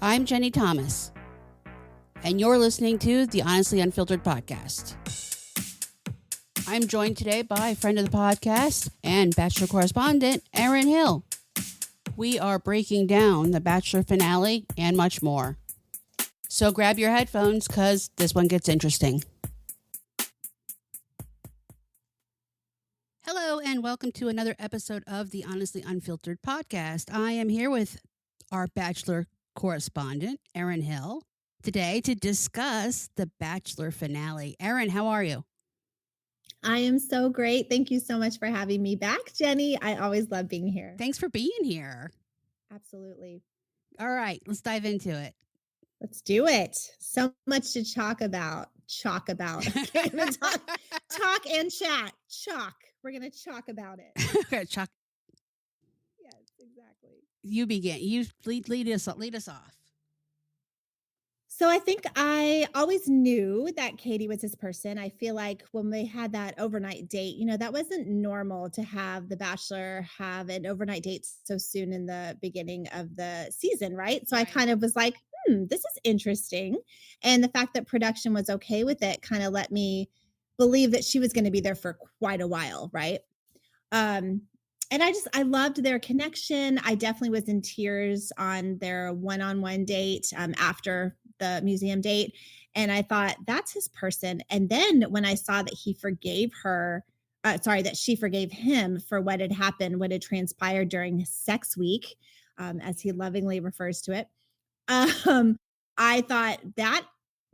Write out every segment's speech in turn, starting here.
I'm Jenny Thomas, and you're listening to the Honestly Unfiltered podcast. I'm joined today by a friend of the podcast and Bachelor Correspondent Erin Hill. We are breaking down the Bachelor Finale and much more. So grab your headphones because this one gets interesting. Hello and welcome to another episode of the Honestly Unfiltered podcast. I am here with our Bachelor Correspondent Erin Hill today to discuss the Bachelor Finale. Erin, how are you? I am so great. Thank you so much for having me back, Jenny. I always love being here. Thanks for being here. Absolutely. All right, let's dive into it. Let's do it. So much to talk about. Talk and chat. Chalk. We're going to talk about it. Chuck, Yes, exactly. you begin. You lead us off. So I think I always knew that Katie was his person. I feel like when they had that overnight date, that wasn't normal to have the Bachelor have an overnight date so soon in the beginning of the season, right? So I kind of was like, this is interesting. And the fact that production was okay with it kind of let me believe that she was going to be there for quite a while, right? And I loved their connection. I definitely was in tears on their one-on-one date after the museum date. And I thought, that's his person. And then when I saw that he forgave her, that she forgave him for what had happened, what had transpired during his sex week, as he lovingly refers to it, I thought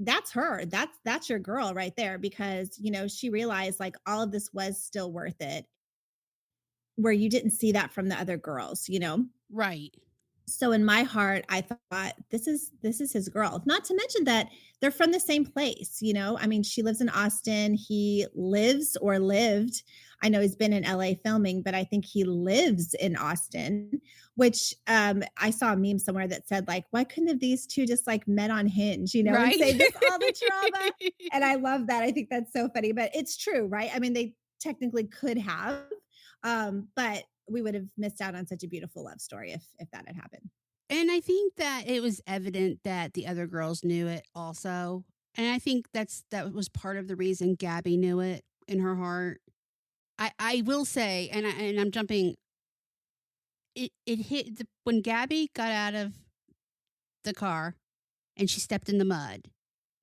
that's her. That's your girl right there, because, she realized like all of this was still worth it, where you didn't see that from the other girls, Right. So in my heart, I thought this is his girl. Not to mention that they're from the same place, I mean, she lives in Austin. He lives or lived. I know he's been in LA filming, but I think he lives in Austin, which I saw a meme somewhere that said like, why couldn't have these two just like met on Hinge, Right? and save us all the trauma? And I love that. I think that's so funny, but it's true, right? I mean, they technically could have, but we would have missed out on such a beautiful love story if that had happened. And I think that it was evident that the other girls knew it also. And I think that was part of the reason Gabby knew it in her heart. I will say, and I'm jumping, it hit when Gabby got out of the car and she stepped in the mud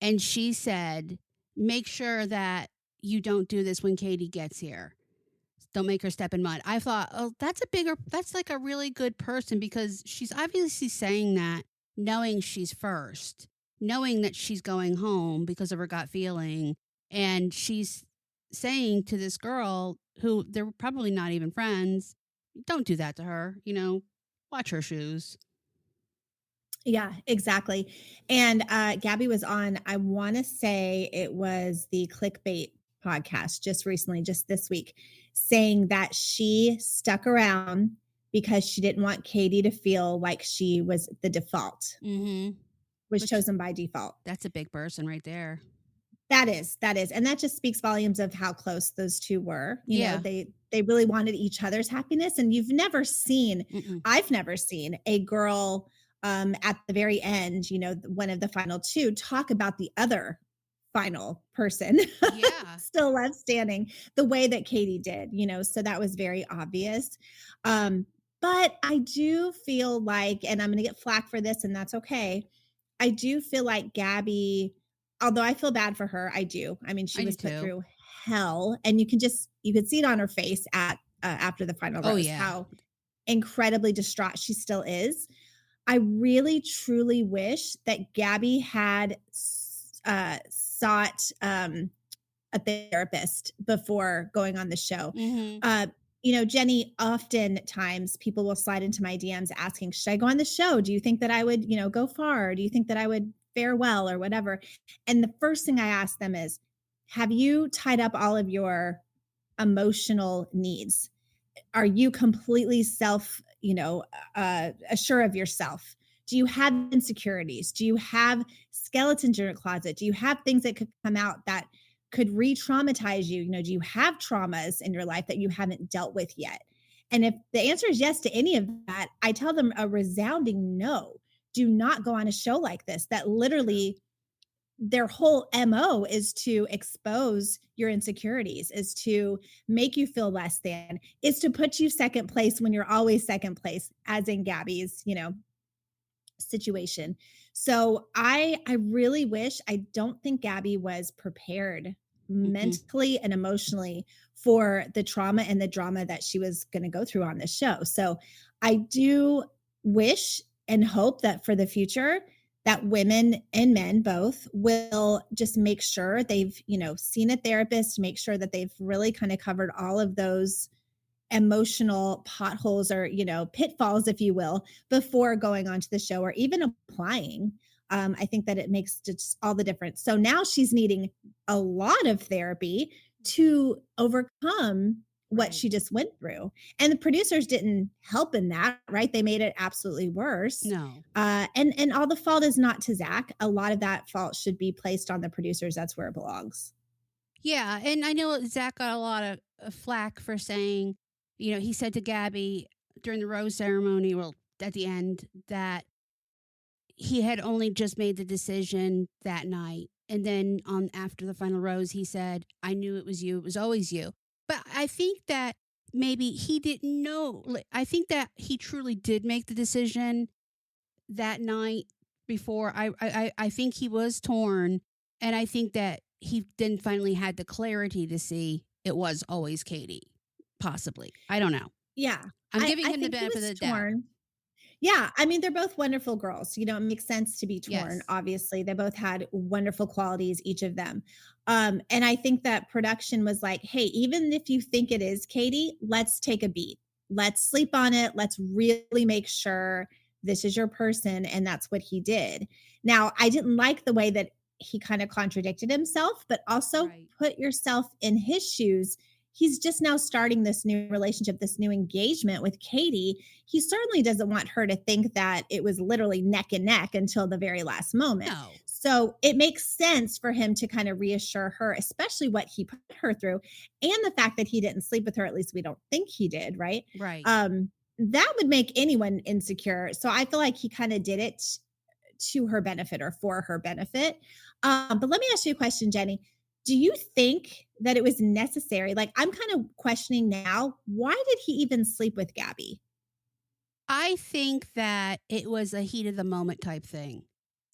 and she said, make sure that you don't do this when Katie gets here. Don't make her step in mud. I thought, oh, that's like a really good person, because she's obviously saying that knowing she's first, knowing that she's going home because of her gut feeling. And she's saying to this girl who they're probably not even friends, don't do that to her, watch her shoes. Yeah, exactly. And Gabby was on, I want to say it was the Clickbait podcast just recently, just this week, saying that she stuck around because she didn't want Katie to feel like she was the default, was chosen by default. That's a big person right there. That is. And that just speaks volumes of how close those two were. You know, they really wanted each other's happiness. And I've never seen a girl at the very end, one of the final two, talk about the other final person still left standing the way that Katie did, so that was very obvious. But I do feel like, and I'm going to get flack for this and that's okay, I do feel like Gabby, although I feel bad for her, I do. I mean, she was put through hell, and you could see it on her face at after the final rose, how incredibly distraught she still is. I really, truly wish that Gabby had sought a therapist before going on the show. Jenny, oftentimes people will slide into my DMs asking, should I go on the show? Do you think that I would, go far? Or do you think that I would fare well or whatever? And the first thing I ask them is, have you tied up all of your emotional needs? Are you completely assured of yourself? Do you have insecurities? Do you have skeletons in your closet? Do you have things that could come out that could re-traumatize you? Do you have traumas in your life that you haven't dealt with yet? And if the answer is yes to any of that, I tell them a resounding no. do not go on a show like this that literally their whole MO is to expose your insecurities, is to make you feel less than, is to put you second place when you're always second place, as in Gabby's, situation. So I really wish, I don't think Gabby was prepared Mm-mm. mentally and emotionally for the trauma and the drama that she was going to go through on the show. So I do wish and hope that for the future that women and men both will just make sure they've, seen a therapist, make sure that they've really kind of covered all of those emotional potholes or pitfalls, if you will, before going onto the show or even applying. I think that it makes just all the difference. So now she's needing a lot of therapy to overcome what Right. she just went through, and the producers didn't help in that, right? They made it absolutely worse. No. And all the fault is not to Zach. A lot of that fault should be placed on the producers. That's where it belongs. Yeah, and I know Zach got a lot of flack for saying, he said to Gabby during the rose ceremony, well, at the end, that he had only just made the decision that night. And then on after the final rose, he said, I knew it was you. It was always you. But I think that maybe he didn't know. I think that he truly did make the decision that night before. I think he was torn. And I think that he then finally had the clarity to see it was always Katie, possibly. I don't know. Yeah. I'm giving I him the think he benefit of was the doubt. torn. Yeah, I mean, they're both wonderful girls. It makes sense to be torn, Yes. obviously. They both had wonderful qualities, each of them. And I think that production was like, hey, even if you think it is Katie, let's take a beat. Let's sleep on it. Let's really make sure this is your person. And that's what he did. Now, I didn't like the way that he kind of contradicted himself, but also Right. put yourself in his shoes. He's just now starting this new relationship, this new engagement with Katie. He certainly doesn't want her to think that it was literally neck and neck until the very last moment. No. So it makes sense for him to kind of reassure her, especially what he put her through and the fact that he didn't sleep with her. At least we don't think he did, right? Right. That would make anyone insecure. So I feel like he kind of did it to her benefit or for her benefit. But let me ask you a question, Jeni. Do you think that it was necessary? Like, I'm kind of questioning now, why did he even sleep with Gabby? I think that it was a heat of the moment type thing.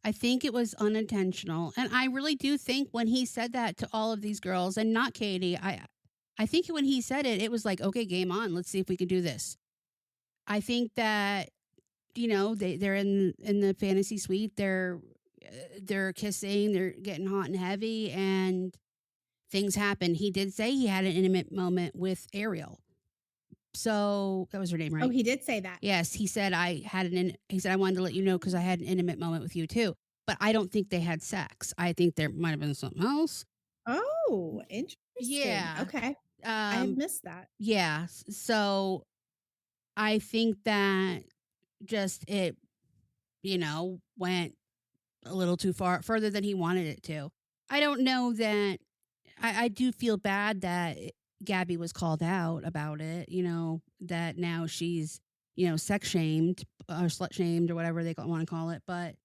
I think it was unintentional. And I really do think when he said that to all of these girls and not Katie, I think when he said it, it was like, okay, game on. Let's see if we can do this. I think that, they're in the fantasy suite. They're kissing, they're getting hot and heavy, and things happen. He did say he had an intimate moment with Ariel. So that was her name, Oh, right? he did say that. Yes, he said he said I wanted to let you know because I had an intimate moment with you too. But I don't think they had sex. I think there might have been something else. Oh, interesting. Yeah. Okay. I had Um missed that. yeah. So I think that just it, went a little too further than he wanted it to. I don't know that I do feel bad that Gabby was called out about it, that now she's, sex shamed or slut shamed or whatever they want to call it. But,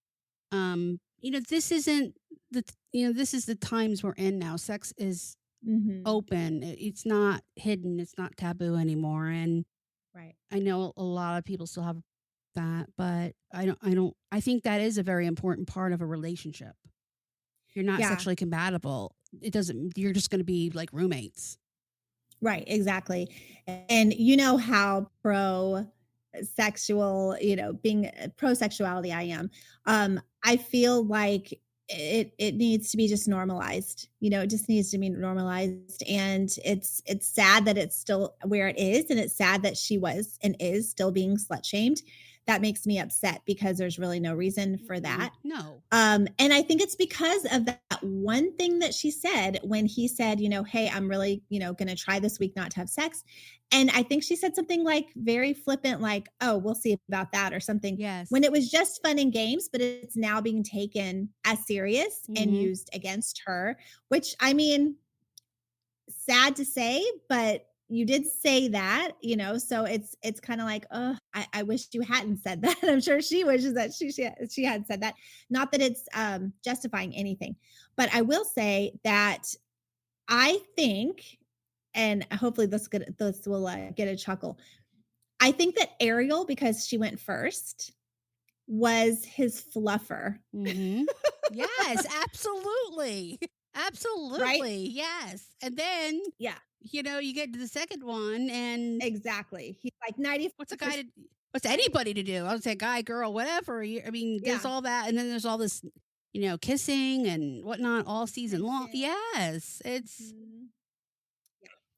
this isn't this is the times we're in now. Sex is Mhm. open. It's not hidden. It's not taboo anymore. And Right. I know a lot of people still have that, but I think that is a very important part of a relationship. You're not Yeah. sexually compatible. It doesn't you're just gonna be like roommates. Right, exactly. And you know how pro sexual, being pro sexuality I am. I feel like it needs to be just normalized. It just needs to be normalized. And it's sad that it's still where it is. And it's sad that she was and is still being slut shamed. That makes me upset because there's really no reason for Mm-mm. that. No. And I think it's because of that one thing that she said when he said, hey, I'm really, going to try this week not to have sex. And I think she said something like very flippant, like, oh, we'll see about that or something, when Yes. it was just fun and games, but it's now being taken as serious and Mhm. used against her, which I mean, sad to say, but you did say that, so it's kind of like, oh, I wish you hadn't said that. I'm sure she wishes that she had said that. Not that it's justifying anything, but I will say that I think, and hopefully this will get a chuckle. I think that Ariel, because she went first, was his fluffer, Mhm. Yes, absolutely. right? Absolutely, yes, and then, Yeah, you get to the second one, and exactly. He's like what's a 95%, guy to what's right? anybody to do? I would say guy, girl, whatever, I mean, there's Yeah. all that, and then there's all this, kissing and whatnot all season long. Attention. Yes, it's Mhm.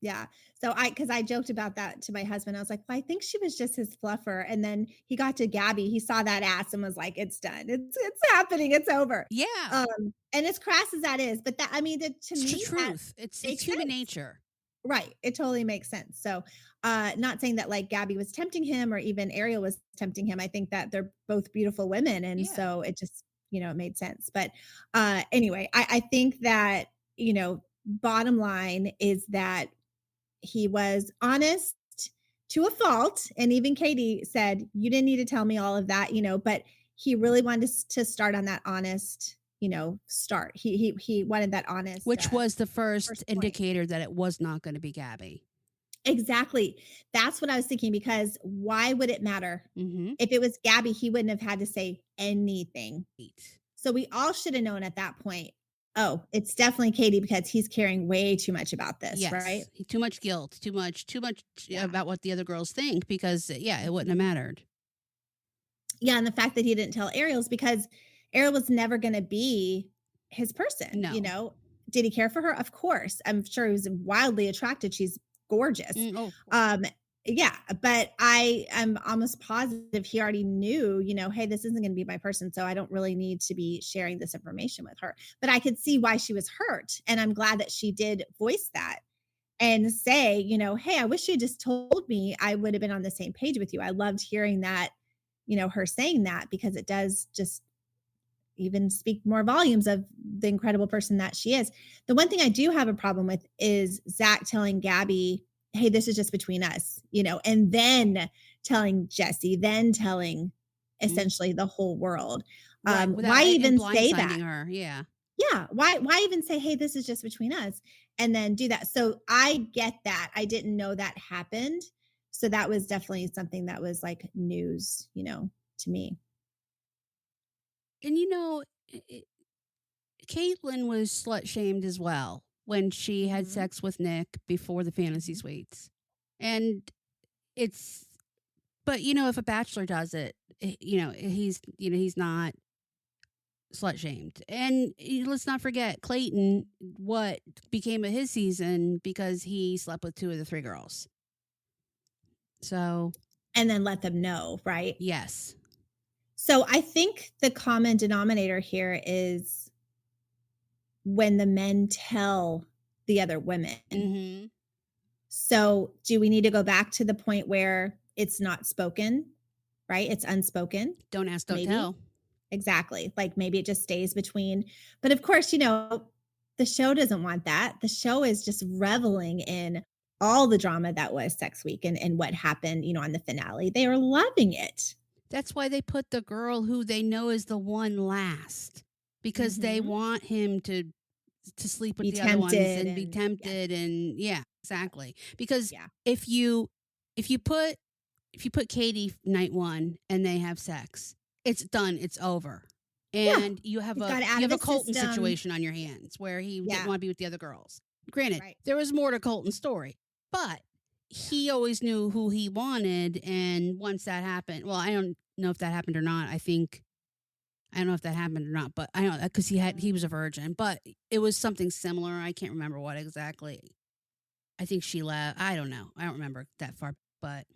Yeah. So because I joked about that to my husband. I was like, well, I think she was just his fluffer. And then he got to Gabby. He saw that ass and was like, it's done. It's happening. It's over. yeah, And as crass as that is, but that I mean, to it's the me, that truth. It's makes human sense. nature. Right. It totally makes sense. So not saying that like Gabby was tempting him or even Ariel was tempting him. I think that they're both beautiful women. And Yeah. so it just, it made sense. But anyway, I think that, bottom line is that he was honest to a fault, and even Katie said, "You didn't need to tell me all of that," but he really wanted to start on that honest, start. He wanted that honest, Which was the first first point. indicator that it was not gonna be Gabby. Exactly. That's what I was thinking, because why would it matter? Mhm. If it was Gabby, he wouldn't have had to say anything. Right. So we all should have known at that point, "Oh, it's definitely Katie because he's caring way too much about this," right? Yes. Too much guilt, too much Yeah. about what the other girls think because, yeah, it wouldn't have Mhm. mattered. Yeah, and the fact that he didn't tell Ariel's because Ariel was never gonna be his person, No. Did he care for her? Of course. I'm sure he was wildly attracted. She's gorgeous. Oh, Um, yeah, but I am almost positive he already knew, "Hey, this isn't gonna be my person, so I don't really need to be sharing this information with her." But I could see why she was hurt, and I'm glad that she did voice that and say, "Hey, I wish you just told me. I would have been on the same page with you." I loved hearing that, her saying that, because it does just even speak more volumes of the incredible person that she is. The one thing I do have a problem with is Zach telling Gabby, "Hey, this is just between us," and then telling Jesse, then telling mm, essentially the whole world. right, Why and even say that? blindsiding her, yeah. Yeah, why even say, "Hey, this is just between us," and then do that? So I get that. I didn't know that happened. So that was definitely something that was like news, to me. And, Caitlyn was slut shamed as well when she had Mhm. sex with Nick before the fantasy Mhm. suites. And it's but, if a bachelor does it, he's not slut shamed. And let's not forget Clayton, what became of his season because he slept with two of the three girls. So, And then let them know, right? yes. So I think the common denominator here is when the men tell the other women. Mhm. So do we need to go back to the point where it's not spoken, right? It's unspoken, Don't ask, don't maybe? tell. Exactly. Like maybe it just stays between, but of course, the show doesn't want that. The show is just reveling in all the drama that was Sex Week and what happened, on the finale. They are loving it. That's why they put the girl who they know is the one last because they Mhm. want him to sleep with Be the other ones tempted and be and yes, tempted and yeah, exactly. Because yeah. if you if you put if you put Katie night 1 and they have sex, it's done, it's over. Yeah. And you have He's a got it out you of have a his Colton system. situation on your hands where he didn't Yeah, want to be with the other girls. Granted, right. there was more to Colton's story, but Yeah. he always knew who he wanted and once that happened, well, I don't know if that happened or not. I don't know if that happened or not, but I know because he was a virgin, but it was something similar. I can't remember what exactly. I think she left. I don't know. I don't remember that far, but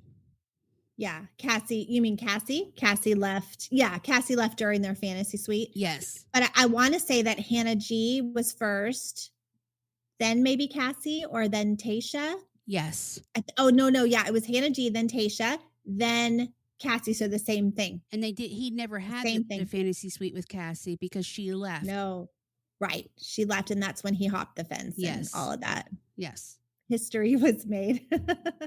Yeah, Cassie, you mean Cassie? Cassie left, yeah, Cassie left during their fantasy suite, yes, but I wanna say that Hannah G was first, then maybe Cassie, or then Tasha. yes. Oh, no, no, yeah, it was Hannah G, then Tasha, then Cassie, so the same thing, And he never the had same the thing. fantasy suite with Cassie because she left. No. Right, she left, and that's when he hopped the fence and all Yes, of that. yes. history was made.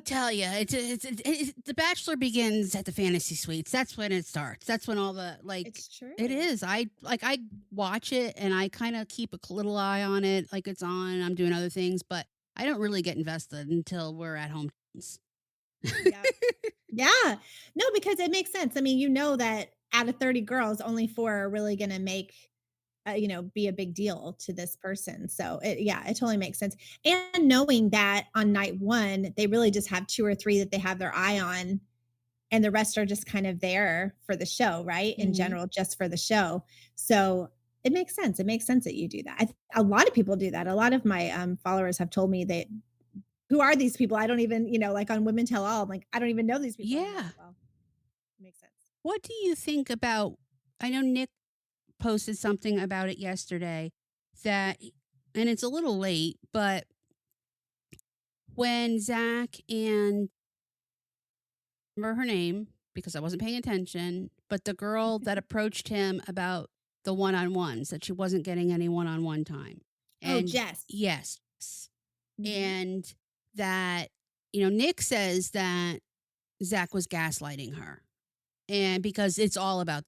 Tell you, The Bachelor begins at the fantasy suites. That's when it starts. That's when all the It's it true. is. I watch it and I kind of keep a little eye on it, like it's on. I'm doing other things, but I don't really get invested until we're at home. Yep. Yeah. No, because it makes sense. I mean, you know that out of 30 girls, only 4 are really gonna make, be a big deal to this person. So, yeah, it totally makes sense. And knowing that on night 1, they really just have 2 or 3 that they have their eye on, and the rest are just kind of there for the show, right? In Hmm. general, just for the show. So, it makes sense. It makes sense that you do that. A lot of people do that. A lot of my, followers have told me that, "Who are these people? I don't even," like on Women Tell All, I'm like, "I don't even know these people." And I'm like, Yeah. "Well, it makes sense." What do you think about? I know Nick posted something about it yesterday that, and it's a little late, but when Zach and remember her name because I wasn't paying attention, but the girl that approached him about the one-on-ones, that she wasn't getting any one-on-one time. Oh, And Jess. yes, yes. Mhm. And that, Nick says that Zach was gaslighting her. And because it's all about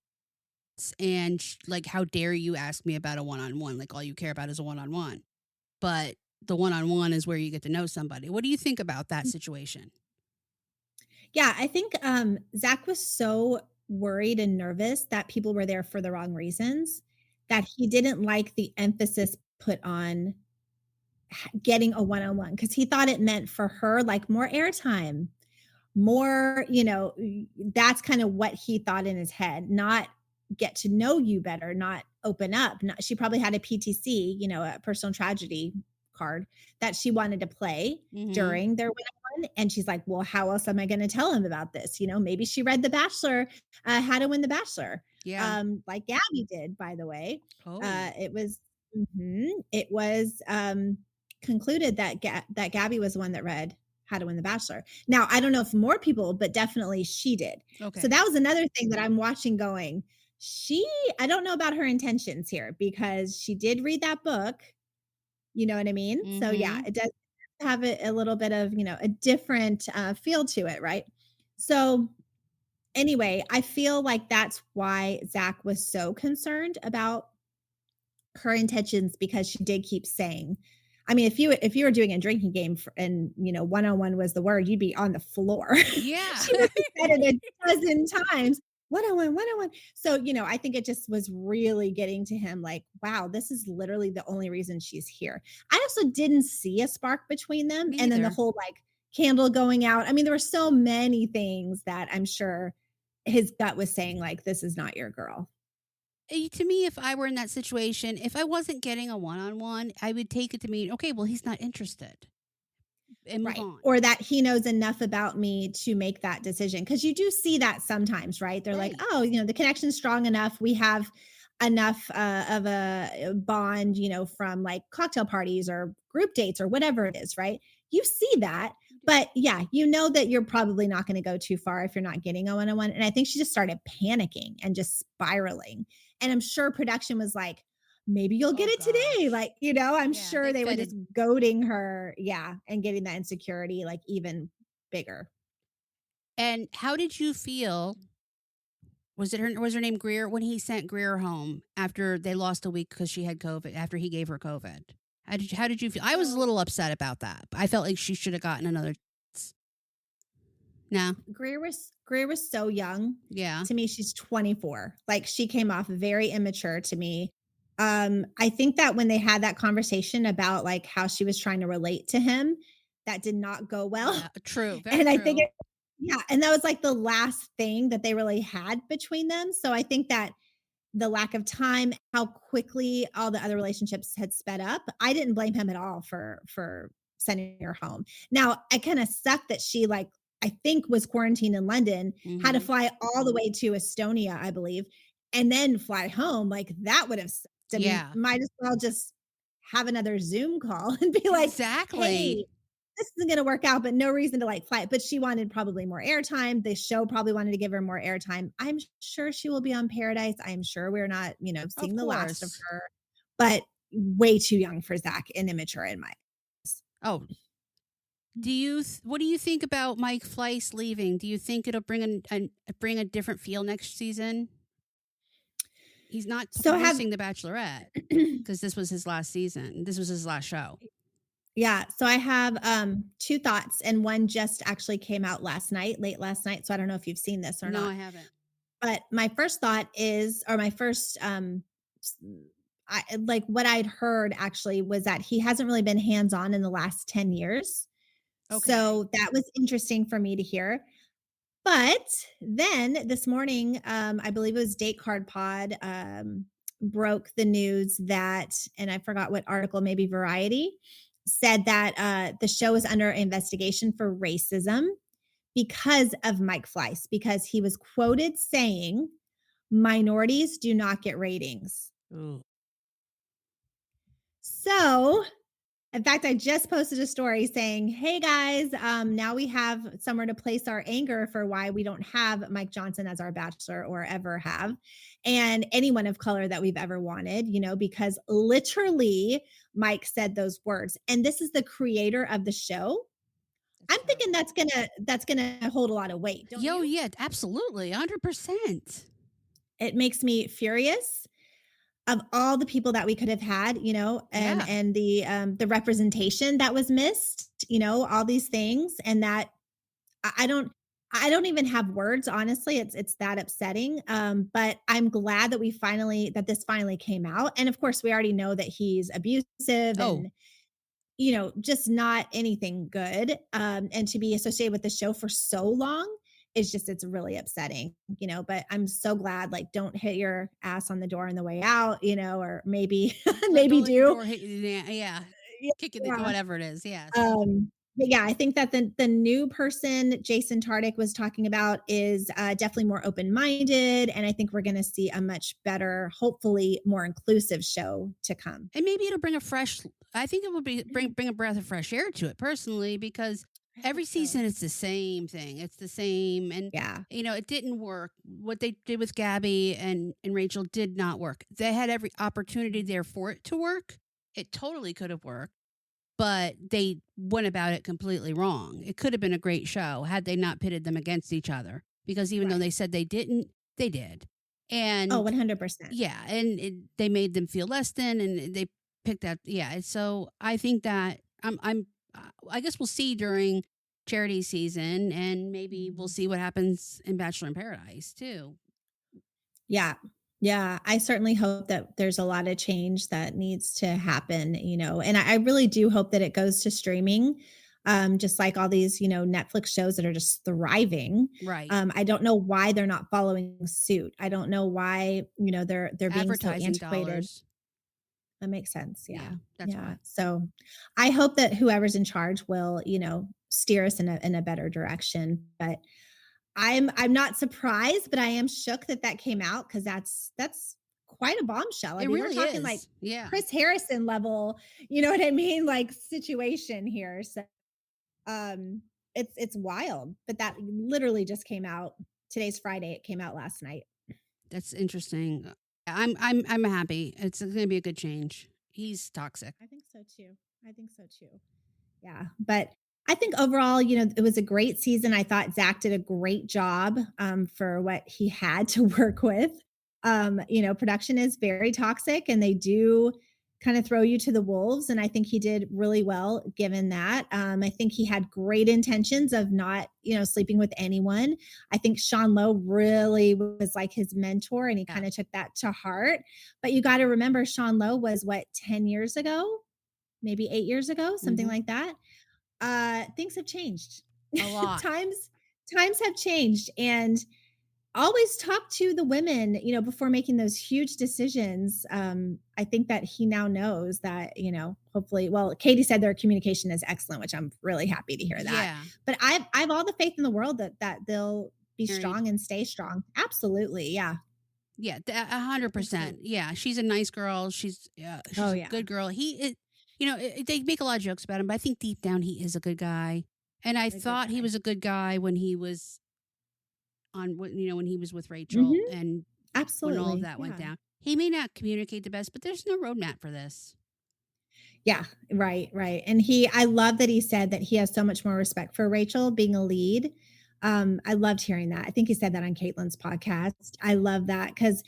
and like, how dare you ask me about a one-on-one? Like, all you care about is a one-on-one. But the one-on-one is where you get to know somebody. What do you think about that situation? Yeah, I think, Zach was so worried and nervous that people were there for the wrong reasons, that he didn't like the emphasis put on getting a one-on-one because he thought it meant for her, like, more airtime, more, that's kind of what he thought in his head, not get to know you better, not open up. Not, she probably had a PTC, a personal tragedy card that she wanted to play Mhm. during their one-on-one. And she's like, well, how else am I going to tell him about this? Maybe she read The Bachelor, How to Win the Bachelor, Yeah. like Gabby did, by the way. Oh. It was concluded that that Gabby was the one that read How to Win the Bachelor. Now, I don't know if more people, but definitely she did. So Okay. that was another thing that I'm watching going, she I don't know about her intentions here because she did read that book, you know what I mean? So yeah, Mhm. it does have a little bit of, a different, feel to it, right? So anyway, I feel like that's why Zach was so concerned about her intentions because she did keep saying, I mean, if you were doing a drinking game and one-on-one was the word, you'd be on the floor. Yeah. She must have said it a dozen times. One-on-one, one-on-one. So, I think it just was really getting to him like, wow, this is literally the only reason she's here. I also didn't see a spark between them. Me And then the either. whole like candle going out. I mean, there were so many things that I'm sure his gut was saying, like, this is not your girl. To me, if I were in that situation, if I wasn't getting a one-on-one, I would take it to mean, okay, well, he's not interested and move Right. on. Or that he knows enough about me to make that decision. Because you do see that sometimes, right? They're like, Right. oh, the connection's strong enough. We have enough of a bond, from like cocktail parties or group dates or whatever it is, right? You see that. You do. But yeah, you know that you're probably not going to go too far if you're not getting a one on one. And I think she just started panicking and just spiraling. And I'm sure production was like, maybe you'll get Oh it today. gosh. Like, I'm Yeah, sure they they were fed just it. goading her. Yeah. And getting that insecurity like even bigger. And how did you feel? Was her name Greer when he sent Greer home after they lost a week because she had COVID, after he gave her COVID? How did you feel? I was a So little upset about that. I felt like she should have gotten another chance. No. Greer was so young. Yeah. To me, she's 24. Like she came off very immature to me. I think that when they had that conversation about like how she was trying to relate to him, that did not go well. Yeah, true, very And I think true. yeah, and that was like the last thing that they really had between them. So I think that the lack of time, how quickly all the other relationships had sped up. I didn't blame him at all for sending her home. Now, I kind of sucked that she like I think was quarantined in London, had to Mhm. fly all the way to Estonia, I believe, and then fly home. Like that would have sucked. I mean, Yeah. might as well just have another Zoom call and be like, "Hey, Exactly. this isn't gonna work out," but no reason to like fight. But she wanted probably more airtime. The show probably wanted to give her more airtime. I'm sure she will be on Paradise. I'm sure we're not, Of seeing the last of course. her, but way too young for Zach and immature in my eyes. Oh, What do you think about Mike Fleiss leaving? Do you think it'll bring a different feel next season? He's not So have producing The Bachelorette because this was his last season. This was his last show. Yeah, so I have, 2 thoughts, and one just actually came out last night, late last night, so I don't know if you've seen this or No, not. I haven't. But my first thought is or my first, s I like, what I'd heard actually was that he hasn't really been hands-on in the last 10 years. Okay. So that was interesting for me to hear. But then this morning, I believe it was Date Card Pod, broke the news that, and I forgot what article, maybe Variety, said that the show is under investigation for racism because of Mike Fleiss, because he was quoted saying, minorities do not get ratings. Ooh. So in fact, I just posted a story saying, "Hey guys, now we have somewhere to place our anger for why we don't have Mike Johnson as our bachelor or ever have, and anyone of color that we've ever wanted, because literally Mike said those words. And this is the creator of the show. That's I'm thinking terrible. that's gonna hold a lot of weight, don't Yo, you? yeah, absolutely, 100%. It makes me furious of all the people that we could have had, and Yeah. the representation that was missed, all these things, and that I I don't I don't even have words, honestly. It's that upsetting. But I'm glad that that this finally came out. And of course, we already know that he's abusive Oh, and just not anything good. And to be associated with the show for so long is just it's really upsetting, but I'm so glad, like, don't hit your ass on the door on the way out, or maybe don't maybe let your do. door hit you. Yeah, kicking the Yeah. whatever it is. Yes. But yeah, I think that the new person Jason Tardik was talking about is definitely more open minded, and I think we're going to see a much better, hopefully more inclusive show to come. And maybe it'll bring a fresh I think it will bring a breath of fresh air to it personally because I every hope so. season it's the same thing. It's the same and Yeah. it didn't work. What they did with Gabby and Rachel did not work. They had every opportunity there for it to work. It totally could have worked, but they went about it completely wrong. It could have been a great show had they not pitted them against each other because even though Right. they said they didn't, they did. Oh, And 100%. yeah, and they made them feel less than, and they picked out. Yeah, and so I think that I guess we'll see during charity season, and maybe we'll Mhm. see what happens in Bachelor in Paradise too. Yeah. Yeah. I certainly hope that there's a lot of change that needs to happen, and I really do hope that it goes to streaming. Just like all these, Netflix shows that are just thriving. Right, I don't know why they're not following suit. I don't know why, they're being so advertising antiquated. dollars. That makes sense. Yeah. Yeah, that's Yeah. why. So I hope that whoever's in charge will, steer us in a better direction. But I'm not surprised, but I am shook that that came out because that's quite a bombshell. I It mean, we're really talking like is. Yeah, Chris Harrison level, you know what I mean? Like situation here. So it's wild. But that literally just came out. Today's Friday. It came out last night. that's interesting. I'm happy. It's going to be a good change. He's toxic. I think so too. I think so too. Yeah. But I think overall, it was a great season. I thought Zach did a great job for what he had to work with. Production is very toxic and they do kind of throw you to the wolves. And I think he did really well given that. I think he had great intentions of not, sleeping with anyone. I think Sean Lowe really was like his mentor and he Yeah. kind of took that to heart. But you got to remember, Sean Lowe was what, 10 years ago? Maybe 8 years ago, something Hmm. like that. Things have changed. A lot. times times have changed, and always talk to the women, before making those huge decisions. I think that he now knows that, hopefully, well, Katie said their communication is excellent, which I'm really happy to hear that. Yeah. But I've all the faith in the world that they'll be Married. strong and stay strong. Absolutely. Yeah. Yeah, 100%. Absolutely. Yeah, she's a nice girl. Oh She's a yeah. good girl. They make a lot of jokes about him, but I think deep down he is a good guy. And I A good thought he guy. was a good guy when he was when he was with Rachel Hmm. and when all of Absolutely. that went Yeah. down. He may not communicate the best, but there's no roadmap for this. Yeah, right, right, and I love that he said that he has so much more respect for Rachel being a lead. I loved hearing that. I think he said that on Caitlin's podcast. I love that because,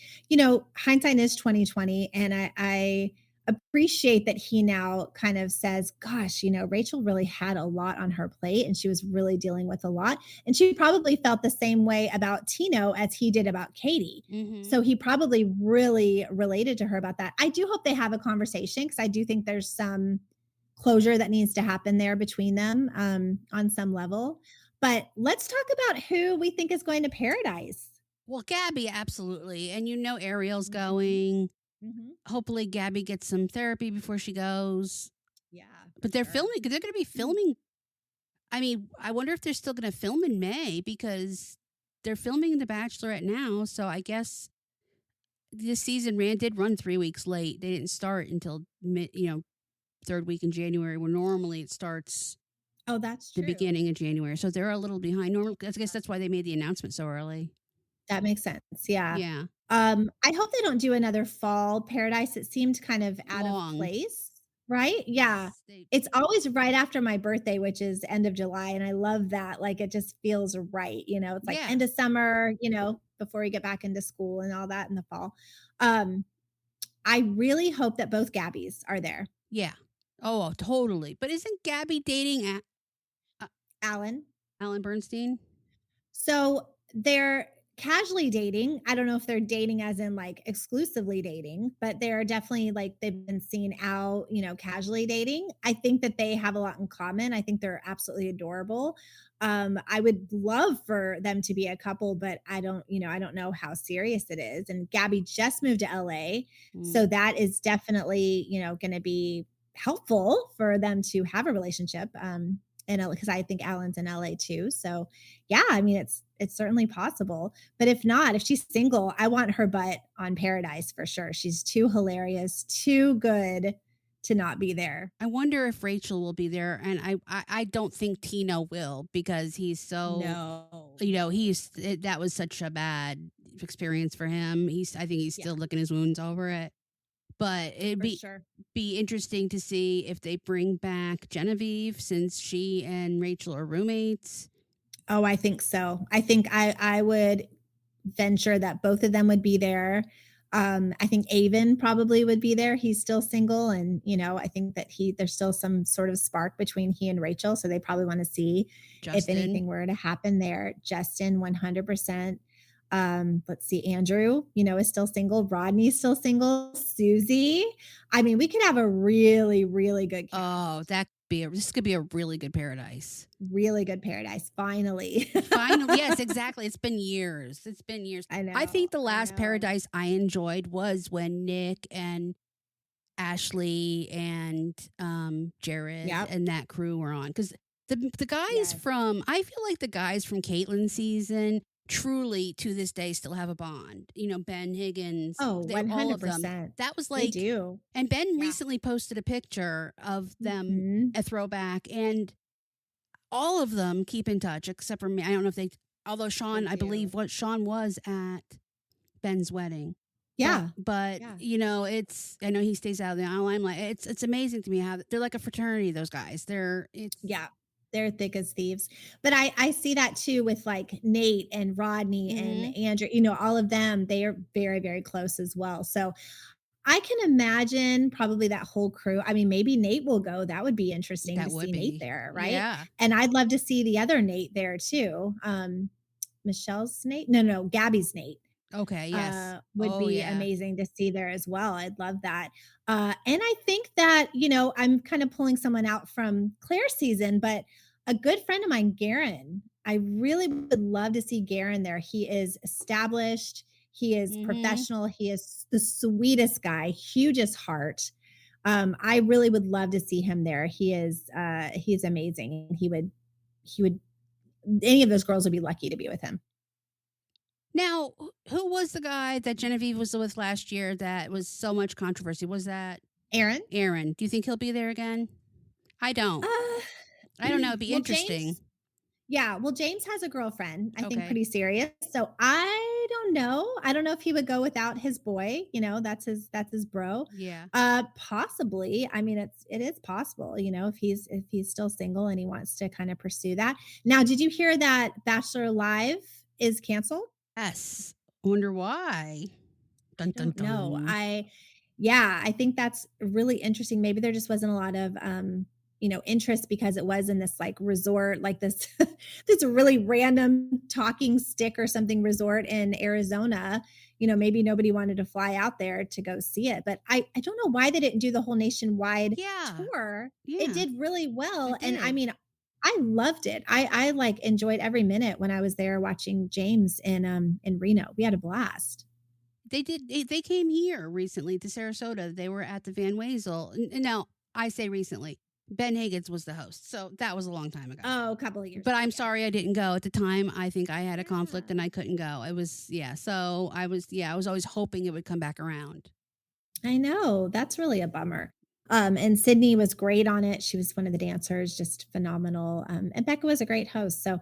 hindsight is 2020, and I appreciate that he now kind of says, "Gosh, Rachel really had a lot on her plate, and she was really dealing with a lot." And she probably felt the same way about Tino as he did about Katie. Mhm. So he probably really related to her about that. I do hope they have a conversation because I do think there's some closure that needs to happen there between them on some level. But let's talk about who we think is going to paradise. Well, Gabby, absolutely, and Ariel's Mhm, going. mhm. Hopefully, Gabby gets some therapy before she goes. Yeah, for But they're sure. filming. They're going to be filming. I mean, I wonder if they're still going to film in May because they're filming The Bachelorette now. So I guess this season did run 3 weeks late. They didn't start until third week in January, where normally it starts Oh, that's the true. beginning of January. So they're a little behind. Normal. I guess that's why they made the announcement so early. That makes sense, yeah. Yeah, I hope they don't do another fall paradise. It seemed kind of out of long. place, right? Yeah. Yes, they. It's always right after my birthday, which is end of July, and I love that, like, it just feels right, it's like Yeah, end of summer, before we get back into school and all that in the fall. Um, I really hope that both Gabbies are there. yeah. Oh, totally. But isn't Gabby dating uh, Alan? Alan Bernstein? So they're casually dating. I don't know if they're dating as in like exclusively dating, but they're definitely like they've been seen out, casually dating. I think that they have a lot in common. I think they're absolutely adorable. I would love for them to be a couple, but I don't know how serious it is. And Gabby just moved to LA. Mm. So that is definitely, going to be helpful for them to have a relationship. In because I think Alan's in LA too. So yeah, I mean, it's certainly possible. But if not, if she's single, I want her butt on Paradise for sure. She's too hilarious, too good to not be there. I wonder if Rachel will be there, and I don't think Tino will because he's so No, that was such a bad experience for him. I think he's yeah, still licking his wounds over it. But it'd for be sure. be interesting to see if they bring back Genevieve since she and Rachel are roommates. Oh, I think so. I think I would venture that both of them would be there. I think Avon probably would be there. He's still single, and I think that there's still some sort of spark between he and Rachel, so they probably want to see if Justin. anything were to happen there. Justin, 100%. Let's see, Andrew, is still single. Rodney's still single. Susie. I mean, we could have a really, really good Oh, cast. this could be a really good paradise. Really good paradise. Finally. Finally, yes, exactly. It's been years. It's been years. I I know. think the I last know. paradise I enjoyed was when Nick and Ashley and Jared Yep. and that crew were on because the guys Yes. from I feel like the guys from Caitlin's season truly to this day still have a bond. Ben Higgins, Oh, they all of them. 100%. That was They like, do. and Ben Yeah. recently posted a picture of them, Mhm. a throwback, and all of them keep in touch except for me. I don't know if they, although They Sean, I do. believe what Sean was at Ben's wedding. But Yeah. but, Yeah. it's I know he stays out of the limelight. It's amazing to me how they're like a fraternity, those guys. It's Yeah. They're thick as thieves. But I see that too with, like, Nate and Rodney and Mhm. Andrew, all of them, they are very, very close as well. So, I can imagine probably that whole crew. I mean, maybe Nate will go. That would be interesting to That would see Nate be. there, right? Yeah. And I'd love to see the other Nate there too. Michelle's Nate? No, no, Gabby's Nate. Okay, yes. Would Oh, be yeah. amazing to see there as well. I'd love that. And I think that, I'm kind of pulling someone out from Claire's season, but a good friend of mine, Garen, I really would love to see Garen there. He is established, he is Mhm. professional, he is the sweetest guy, hugest heart. I really would love to see him there. He's amazing. He would any of those girls would be lucky to be with him. Now, who was the guy that Genevieve was with last year that was so much controversy? Was that Aaron? Aaron? Do you think he'll be there again? I don't. Uh, I don't know, it'd be well, interesting. James Yeah, well, James has a girlfriend, I think Okay. pretty serious. So I don't know. I don't know if he would go without his boy, that's his bro. Yeah. Possibly. I mean, it is possible, if he's still single and he wants to kind of pursue that. Now, did you hear that Bachelor Live is canceled? Yes. Wonder why. I Dun dun don't know. dun. Yeah, I think that's really interesting. Maybe there just wasn't a lot of interest because it was in this like resort, like this this really random talking stick or something resort in Arizona. Maybe nobody wanted to fly out there to go see it. But I don't know why they didn't do the whole nationwide Yeah. tour. It Yeah. did really well. It And I did. mean, I loved it. I like enjoyed every minute when I was there watching James in Reno. We had a blast. They did. They came here recently to Sarasota. They were at the Van Wezel. Now, I say recently. Ben Higgins was the host, so that was a long time ago. Oh, a couple of years But ago, I'm yeah. sorry I didn't go at the time. I think I had a conflict and Yeah. I couldn't go. It was So I was always hoping it would come back around. I know, that's really a bummer. And Sydney was great on it. She was one of the dancers, just phenomenal. And Becca was a great host. So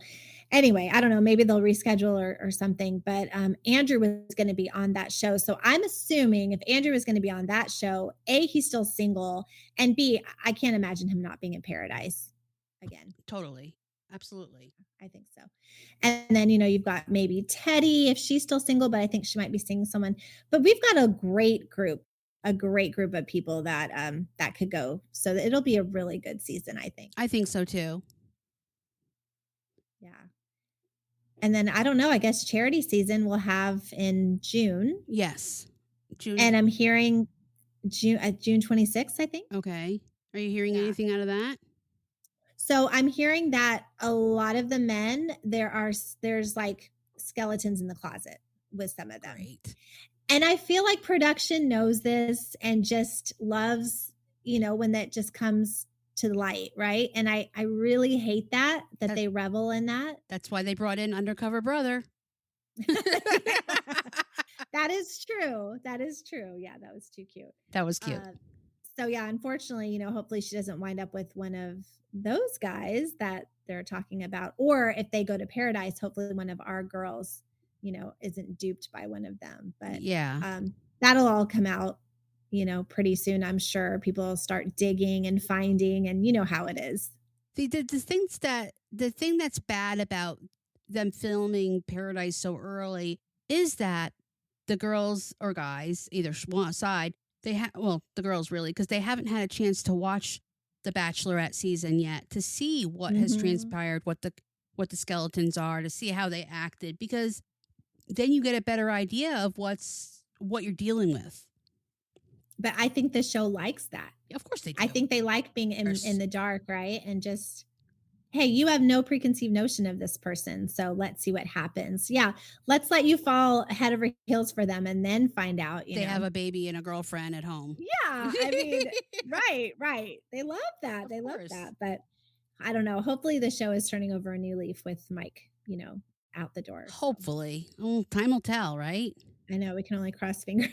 anyway, I don't know, maybe they'll reschedule or something. But Andrew was going to be on that show. So I'm assuming if Andrew is going to be on that show, A, he's still single, and B, I can't imagine him not being in paradise again. Totally, absolutely. I think so. And then, you've got maybe Teddy if she's still single, but I think she might be seeing someone. But we've got a great group of people that could go. So it'll be a really good season, I think. I think so too. Yeah. And then I don't know, I guess charity season we'll have in June. Yes, June. And I'm hearing June 26th, I think. Okay. Are you hearing Yeah. anything out of that? So I'm hearing that a lot of the men there's like skeletons in the closet with some of them. Great. And I feel like production knows this and just loves, when that just comes to light, right? And I really hate that That, they revel in that. that's why they brought in Undercover Brother. Yeah. That is true. That is true. Yeah, that was too cute. That was cute. So yeah, unfortunately, hopefully she doesn't wind up with one of those guys that they're talking about. Or if they go to paradise, hopefully one of our girls, isn't duped by one of them. But Yeah. that'll all come out, pretty soon. I'm sure people will start digging and finding, and you know how it is. The thing that's bad about them filming Paradise so early is that the girls or guys, either one side, the girls really, because they haven't had a chance to watch the Bachelorette season yet to see what has Mhm. transpired, what the skeletons are, to see how they acted, because then you get a better idea of what you're dealing with. But I think the show likes that. Of course they do. I think they like being There's- in the dark, right? And just, hey, you have no preconceived notion of this person. So let's see what happens. Yeah. Let's let you fall head over heels for them and then find out, they have a baby and a girlfriend at home. Yeah. I mean, right. They love that. Of They love course. that. But I don't know. Hopefully the show is turning over a new leaf with Mike, out the door. So. Hopefully. Time will tell, right? I know we can only cross fingers.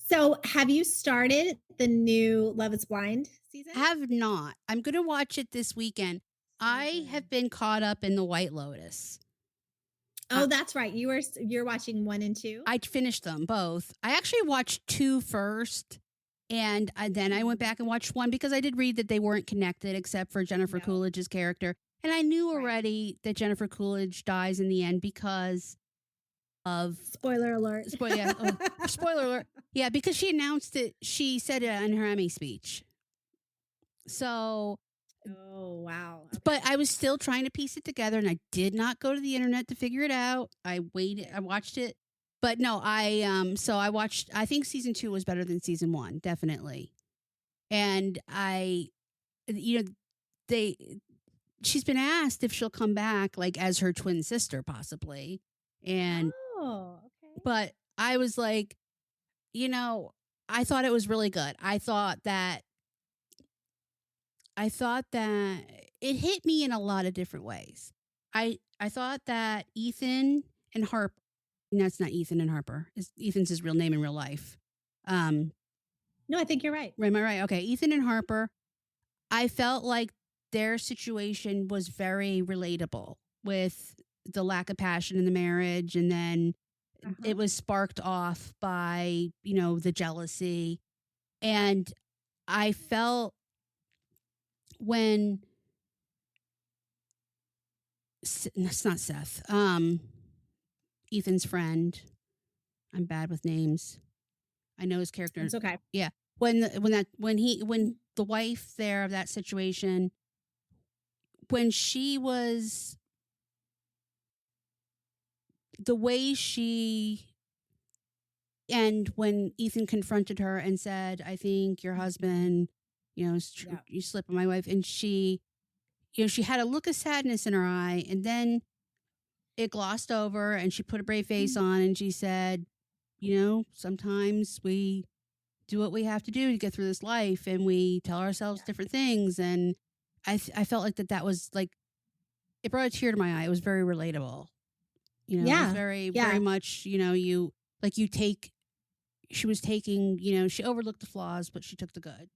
So, have you started the new Love is Blind season? Have not. I'm going to watch it this weekend. I good. have been caught up in the White Lotus. Oh, that's right. You're watching 1 and 2? I finished them both. I actually watched 2 first, and then I went back and watched 1 because I did read that they weren't connected except for Jennifer No. Coolidge's character. And I knew Right. already that Jennifer Coolidge dies in the end because of Spoiler alert. spoiler alert. Yeah, because she announced it. She said it in her Emmy speech. So, Oh, wow. Okay. but I was still trying to piece it together, and I did not go to the internet to figure it out. I waited. I watched it, but no, So I watched. I think season 2 was better than season 1, definitely. And she's been asked if she'll come back, like as her twin sister, possibly, and Oh, okay. but I was like, I thought it was really good. I thought that it hit me in a lot of different ways. I thought that Ethan and Harper, no, it's not Ethan and Harper. Ethan's his real name in real life. No, I think you're right. Am I right? Okay, Ethan and Harper. I felt like their situation was very relatable with the lack of passion in the marriage, and then Uh-huh. It was sparked off by, the jealousy. And I felt when it's not Seth, Ethan's friend. I'm bad with names. I know his character. It's okay. Yeah. When the wife there of that situation, when she was the way she and when Ethan confronted her and said, "I think your Mhm. husband, Yeah. you slept with my wife," and she had a look of sadness in her eye, and then it glossed over, and she put a brave face Mhm. on, and she said, sometimes we do what we have to do to get through this life, and we tell ourselves Yeah. different things, and I felt like that was like it brought a tear to my eye. It was very relatable. It was Yeah. very, very Yeah. much, you like you take she was taking, she overlooked the flaws, but she took the good.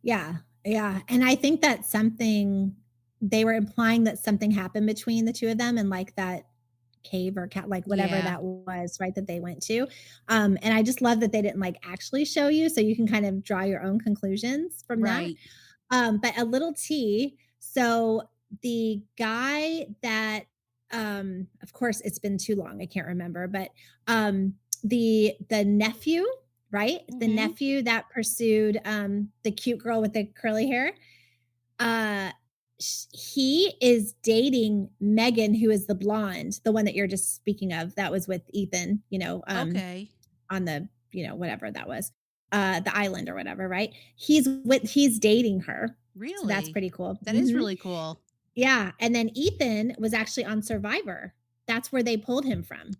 Yeah. Yeah. And I think that something they were implying that something happened between the 2 of them and, like, that cave or cat like, whatever Yeah, that was, right, that they went to. And I just love that they didn't, like, actually show you, so you can kind of draw your own conclusions from that. right. But a little tea. So the guy that, of course, it's been too long. I can't remember, but the nephew, right? The Mhm. nephew that pursued the cute girl with the curly hair. Uh, he is dating Megan, who is the blonde, the one that you're just speaking of. That was with Ethan. Okay. On the whatever that was, the island or whatever, right? He's dating her, so that's Really? pretty cool. That is Mhm. really cool. Yeah, and then Ethan was actually on Survivor. That's where they pulled him from.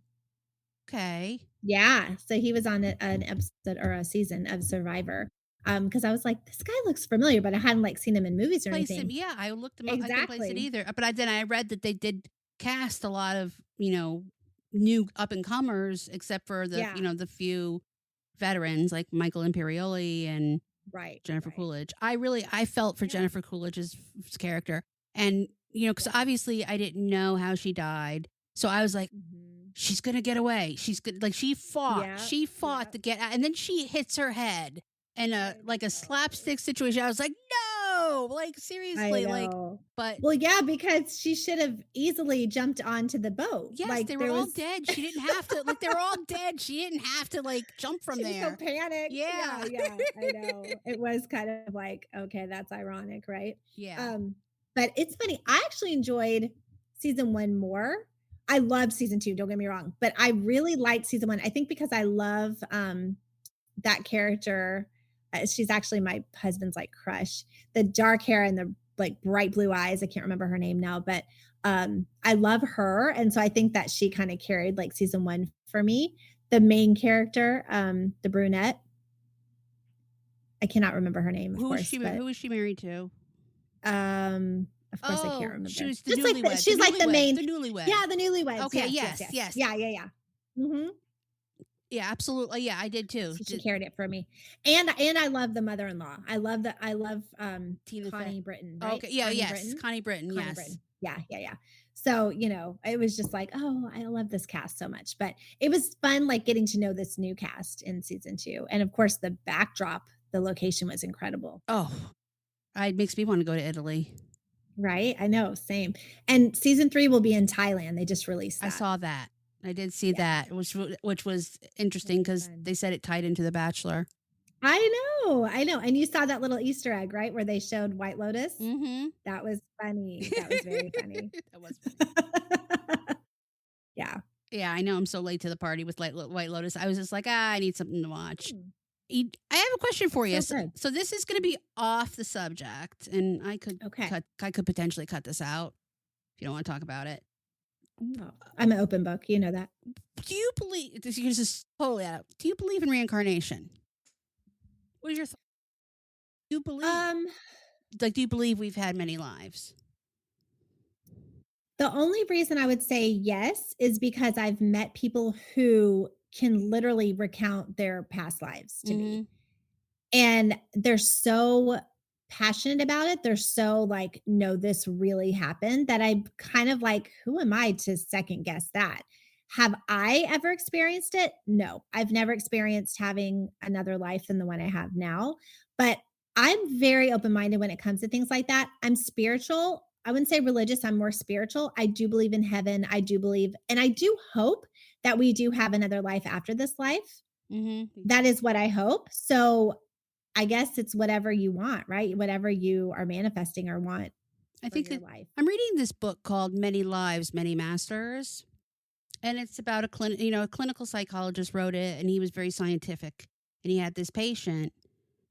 Okay. Yeah, so he was on an episode or a season of Survivor. Because I was like, "This guy looks familiar," but I hadn't, like, seen him in movies or Place him. anything. Yeah, I looked him up. I couldn't place it Exactly. either. But then I read that they did cast a lot of, new up and comers, except for Yeah. the few veterans like Michael Imperioli and Right, Jennifer right. Coolidge. I felt for Yeah, Jennifer Coolidge's character. And, because yeah. obviously I didn't know how she died. So I was like, Mhm. she's going to get away. She's good. Like Yeah, she fought yeah. to get out. And then she hits her head in I a know. slapstick situation. I was like, no, like I seriously, know. but Well, yeah, because she should have easily jumped onto the boat. yes, they Like, were there all was dead. She didn't have to, like, they were all dead. She didn't have to, like, jump from she was so there. panicked. Yeah, Yeah. yeah, I know. It was kind of like, okay, that's ironic, right? Yeah. Um, but it's funny. I actually enjoyed season 1 more. I loved season 2, don't get me wrong, but I really liked season 1. I think because I love that character. She's actually my husband's like crush. The dark hair and the like bright blue eyes. I can't remember her name now, but I love her, and so I think that she kind of carried like season 1 for me. The main character, the brunette. I cannot remember her name, of course, but Who is she married to? of course I can't Oh, she remember. was the Just like newlywed. The she's like the newlywed. main. The newlywed. Yeah, the newlyweds. Okay, Yes, yes, yes, yes. yes. Yeah, yeah, yeah. Hmm. Yeah, absolutely. Yeah, I did too. So she carried it for me. And I love the mother-in-law. I love, Tina Fey. Connie Britton, right? Okay, yeah, Connie yes. Britton? Connie Britton, Connie yes. Britton. Yeah, yeah, yeah. So, it was just like, "Oh, I love this cast so much." But it was fun, like, getting to know this new cast in season 2. And, of course, the backdrop, the location was incredible, Oh, it makes me want to go to Italy. right? I know, same. And season 3 will be in Thailand. They just released I that. saw that. I did see Yeah, that, which was it'll interesting be because fun. they said it tied into The Bachelor. I know, and you saw that little Easter egg, right, where they showed White Lotus? Mm-hmm. That was funny. That was very funny. That was funny. Yeah. Yeah, I know I'm so late to the party with White Lotus. I was just like, I need something to watch. Mm, I have a question for it's you. so So, good. so this is going to be off the subject, and Okay. I could potentially cut this out if you don't want to talk about it. Oh, I'm an open book, you know that. Do you believe this is totally out? Do you believe in reincarnation? What is your thought? Do you believe Um, do you believe we've had many lives? the only reason I would say yes is because I've met people who can literally recount their past lives to me. Mm-hmm. And they're so passionate about it. They're so like, no, this really happened that I kind of like, who am I to second guess that? Have I ever experienced it? No. I've never experienced having another life than the one I have now, but I'm very open-minded when it comes to things like that. I'm spiritual. I wouldn't say religious, I'm more spiritual. I do believe in heaven. I do believe and I do hope that we do have another life after this life. Mhm. Me That too. is what I hope. So, I guess it's whatever you want, right? Whatever you are manifesting or want I for think your that life. I'm reading this book called Many Lives, Many Masters, and it's about a clinical psychologist wrote it, and he was very scientific. And he had this patient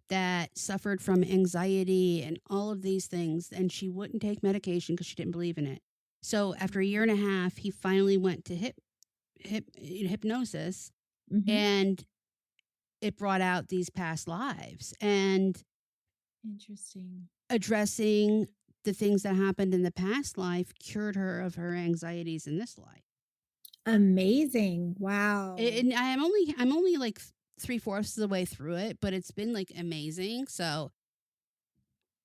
that suffered from anxiety and all of these things, and she wouldn't take medication because she didn't believe in it. So after a year and a half, he finally went to hypnosis, Mhm. and it brought out these past lives and Interesting. addressing the things that happened in the past life cured her of her anxieties in this life. Amazing. Wow. And I'm only like three-fourths of the way through it, but it's been like amazing. So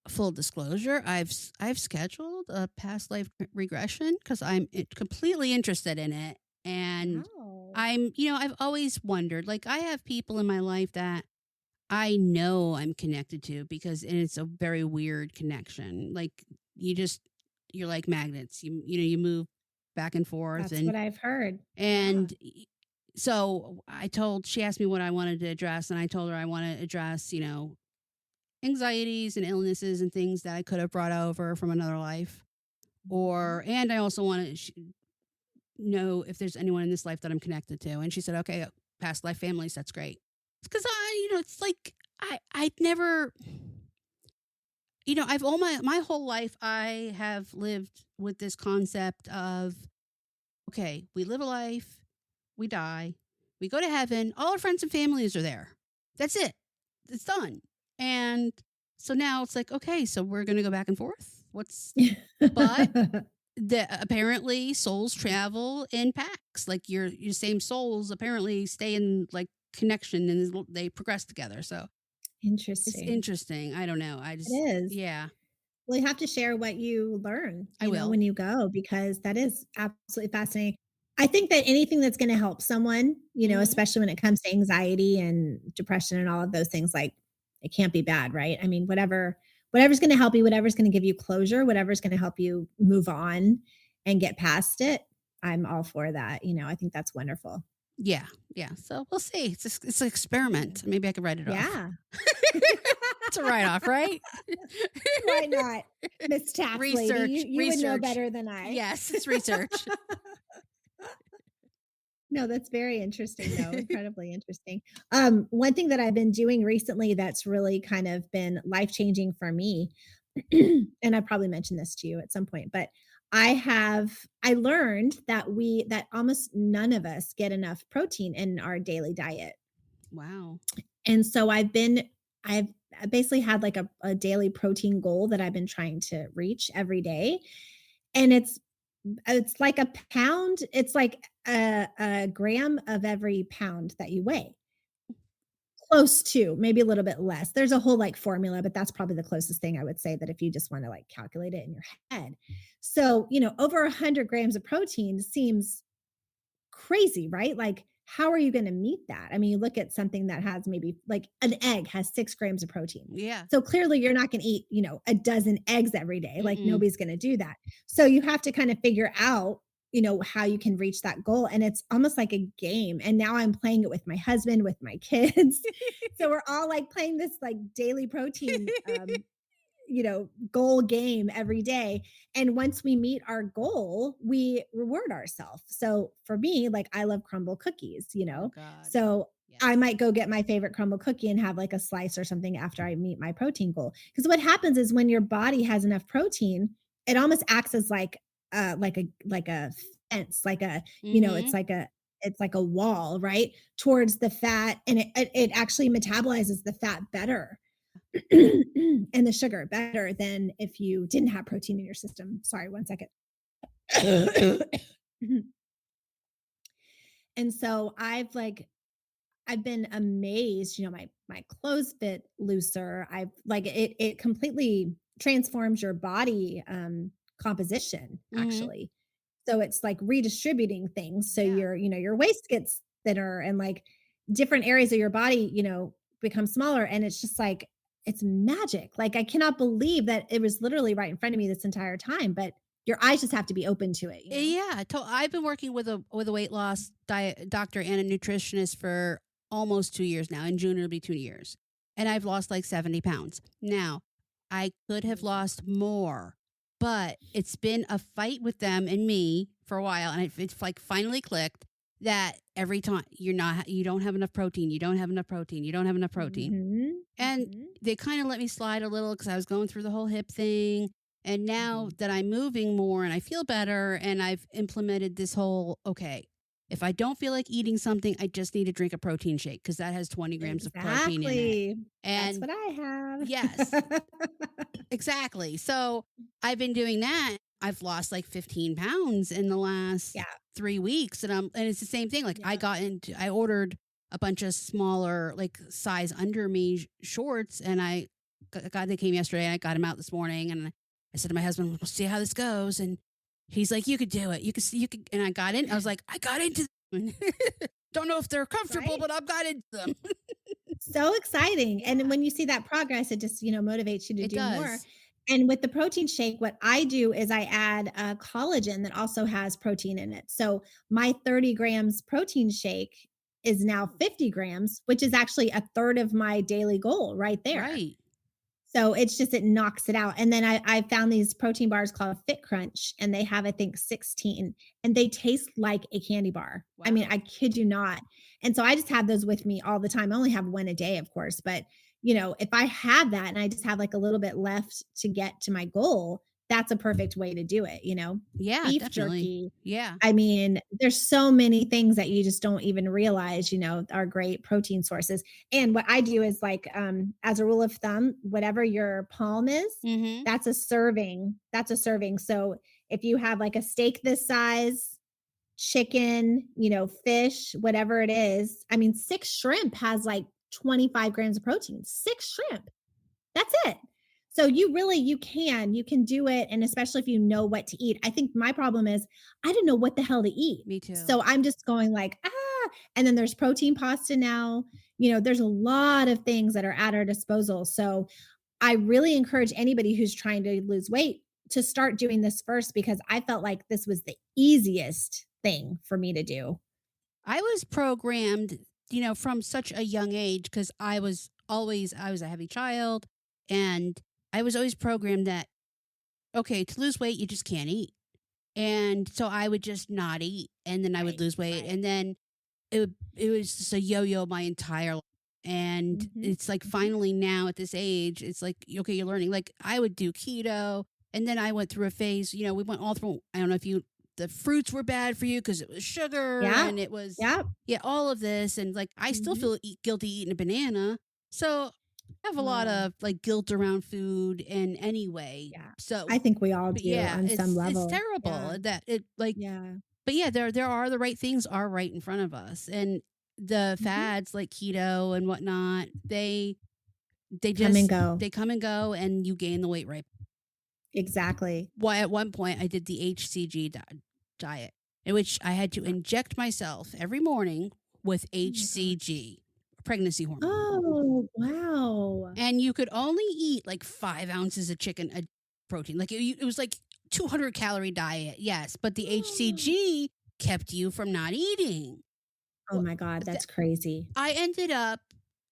full disclosure, I've scheduled a past life regression because completely interested in it, and Wow. I've always wondered. Like I have people in my life that I know I'm connected to because and it's a very weird connection. Like you just you're like magnets. You move back and forth That's what I've heard. Yeah. and so she asked me what I wanted to address and I told her I want to address, anxieties and illnesses and things that I could have brought over from another life. Mhm. And I also want to know if there's anyone in this life that I'm connected to. And she said, okay, past life families, that's great. Because it's like I'd never, I've all my whole life I have lived with this concept of okay, we live a life, we die, we go to heaven, all our friends and families are there. That's it. It's done. And so now it's like, okay, so we're gonna go back and forth. But apparently souls travel in packs. Like your same souls apparently stay in like connection and they progress together. So it's Interesting. interesting. I don't know. It is. Yeah, Well, you have to share what you learn, I will. when you go, because that is absolutely fascinating. I think that anything that's gonna help someone, Hmm. especially when it comes to anxiety and depression and all of those things, like, it can't be bad, right? I mean, whatever's gonna help you, whatever's gonna give you closure, whatever's gonna help you move on and get past it, I'm all for that, I think that's wonderful. Yeah, yeah. So we'll see. It's an Yeah. experiment. Maybe I could write it off. Yeah. It's a write off, right? Why not? Miss Tax Lady, you Research, you would know research. better than I. Yes, it's research. No, that's very interesting, though, incredibly interesting. One thing that I've been doing recently that's really kind of been life-changing for me, and I probably mentioned this to you at some point, but I learned that almost none of us get enough protein in our daily diet. Wow. And so I've I basically had like a daily protein goal that I've been trying to reach every day. And it's like a pound, it's like a gram of every pound that you weigh. Close to, maybe a little bit less. There's a whole like formula, but that's probably the closest thing I would say that if you just want to like calculate it in your head. So, over 100 grams of protein seems crazy, right? Like, how are you gonna meet that? I mean, you look at something that has maybe like an egg has 6 grams of protein. Yeah. So clearly you're not gonna eat, a dozen eggs every day. Like Mm-mm. nobody's gonna do that. So you have to kind of figure out, how you can reach that goal. And it's almost like a game. And now I'm playing it with my husband, with my kids. So we're all like playing this like daily protein goal game every day. And once we meet our goal, we reward ourselves. So for me, like I love crumble cookies. Oh God. So I Yes. might go get my favorite crumble cookie and have like a slice or something after I meet my protein goal. Because what happens is when your body has enough protein, it almost acts as like a fence, Mm-hmm. it's like a wall, right? Towards the fat. And it actually metabolizes the fat better and the sugar better than if you didn't have protein in your system. Sorry, one second. And so I've been amazed, my clothes fit looser. I've like it completely transforms your body composition Mm-hmm. actually. So it's like redistributing things. So Yeah. your waist gets thinner and like different areas of your body, become smaller. And it's just like, it's magic. Like I cannot believe that it was literally right in front of me this entire time, but your eyes just have to be open to it. Yeah, I've been working with a weight loss diet doctor and a nutritionist for almost 2 years now. In June, it'll be 2 years, and I've lost, like, 70 pounds. Now, I could have Amazing. lost more, but it's been a fight with them and me for a while, and it's, like, finally clicked that every time you don't have enough protein, you don't have enough protein, you don't have enough protein. Mhm. And Mhm. they kinda let me slide a little because I was going through the whole hip thing, and now Mhm. that I'm moving more and I feel better and I've implemented this whole, "Okay, if I don't feel like eating something, I just need to drink a protein shake because that has 20 grams of protein in it." Exactly. That's And what I yes, have. exactly. So, I've been doing that. I've lost, like, 15 pounds in the last Yeah. 3 weeks, and it's the same thing, like, Yeah. I ordered a bunch of smaller, like, size under me shorts, and they came yesterday, I got them out this morning, and I said to my husband, "We'll see how this goes," and he's like, "You could do it. You could," and I was like, "I got into them. Don't know if they're comfortable, Right? but I've got into them." So exciting. And Yeah, when you see that progress, it just, motivates you to it do more. does. And with the protein shake, what I do is I add collagen that also has protein in it. So my 30 grams protein shake is now 50 grams, which is actually a third of my daily goal right there. Right. So it's just it knocks it out. And then I found these protein bars called Fit Crunch, and they have, I think, 16, and they taste like a candy bar. I mean, Wow. I kid you not. And so I just have those with me all the time. I only have one a day, of course, but if I have that and I just have like a little bit left to get to my goal, that's a perfect way to do it. Yeah, Beef definitely. jerky, Yeah. I mean, there's so many things that you just don't even realize, are great protein sources. And what I do is like, as a rule of thumb, whatever your palm is, Mhm. that's a serving. That's a serving. So if you have like a steak this size, chicken, fish, whatever it is, I mean, six shrimp has like 25 grams of protein, six shrimp. That's it. So you can do it, and especially if you know what to eat. I think my problem is I didn't know what the hell to eat. Me too. So I'm just going like, and then there's protein pasta now. There's a lot of things that are at our disposal. So I really encourage anybody who's trying to lose weight to start doing this first because I felt like this was the easiest thing for me to do. I was programmed, from such a young age because I was a heavy child, and I was always programmed that, okay, to lose weight, you just can't eat. And so I would just not eat, and then I would Right, lose weight, right. and then it was just a yo-yo my entire life. And Mhm, it's like mhm. finally now at this age, it's like, okay, you're learning. Like I would do keto, and then I went through a phase, we went all through, I don't know if the fruits were bad for you because it was sugar Yeah, and it was, yeah. yeah, all of this. And like, I still Mhm. feel guilty eating a banana. So I have a lot Oh. of like guilt around food in any way. Yeah. So, I think we all but do yeah, on some it's level. terrible Yeah. that it like, Yeah. but yeah, there are the right things are right in front of us, and the Mhm. fads like keto and whatnot, Come and go. they come and go, and you gain the weight right. Exactly. Why at one point I did the HCG diet, in which I had to inject myself every morning with Oh my gosh. HCG, pregnancy hormone, Oh, wow. and you could only eat like 5 ounces of chicken a protein. Like it was like 200-calorie diet, yes, but the HCG kept you from not eating. Oh my god, Th that's crazy. I ended up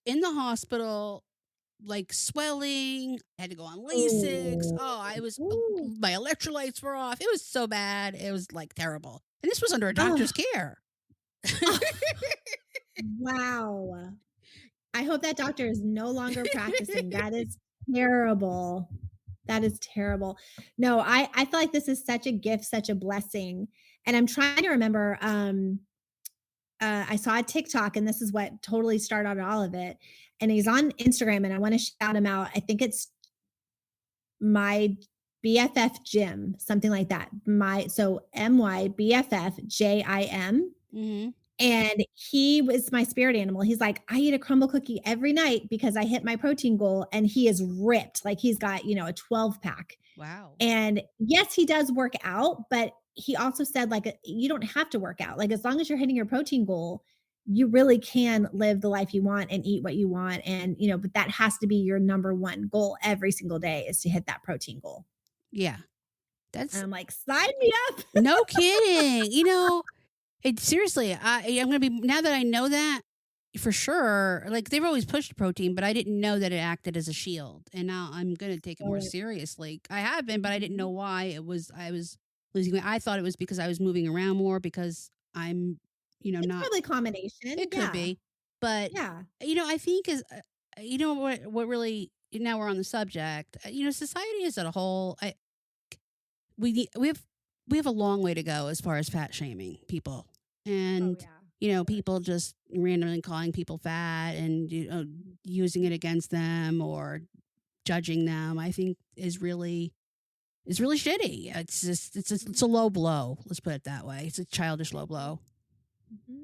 in the hospital, like, swelling, I had to go on Lasix. Oh. Oh, I was Ooh. my electrolytes were off. It was so bad. It was, like, terrible. And this was under a Oh. doctor's care. Oh, wow. I hope that doctor is no longer practicing. That is terrible. That is terrible. No, I feel like this is such a gift, such a blessing, and I'm trying to remember, I saw a TikTok, and this is what totally started all of it. And he's on Instagram, and I want to shout him out. I think it's my BFF Jim, something like that. MyBFF Jim. Mhm. And he was my spirit animal. He's like, I eat a crumble cookie every night because I hit my protein goal. And he is ripped. Like he's got, a 12 pack. Wow. And yes, he does work out, but he also said, like, you don't have to work out. Like, as long as you're hitting your protein goal, you really can live the life you want and eat what you want. And, but that has to be your number one goal every single day is to hit that protein goal. Yeah. And That's I'm like, sign me up. no kidding. Seriously, I'm gonna be now that I know that for sure. Like they've always pushed protein, but I didn't know that it acted as a shield, and now I'm gonna take it more So, seriously. I have been, but I didn't know mhm. why it was. I was losing weight. I thought it was because I was moving around more because I'm, It's not. probably a combination. It could Yeah. be, but Yeah. I think is what really. Now we're on the subject. Society as a whole. We need, we have a long way to go as far as fat shaming people. Oh, And, yeah. Of people course. just randomly calling people fat and Mhm. using it against them or judging them, I think is really shitty. It's just it's a low blow. Let's put it that way. It's a childish low blow. Mhm.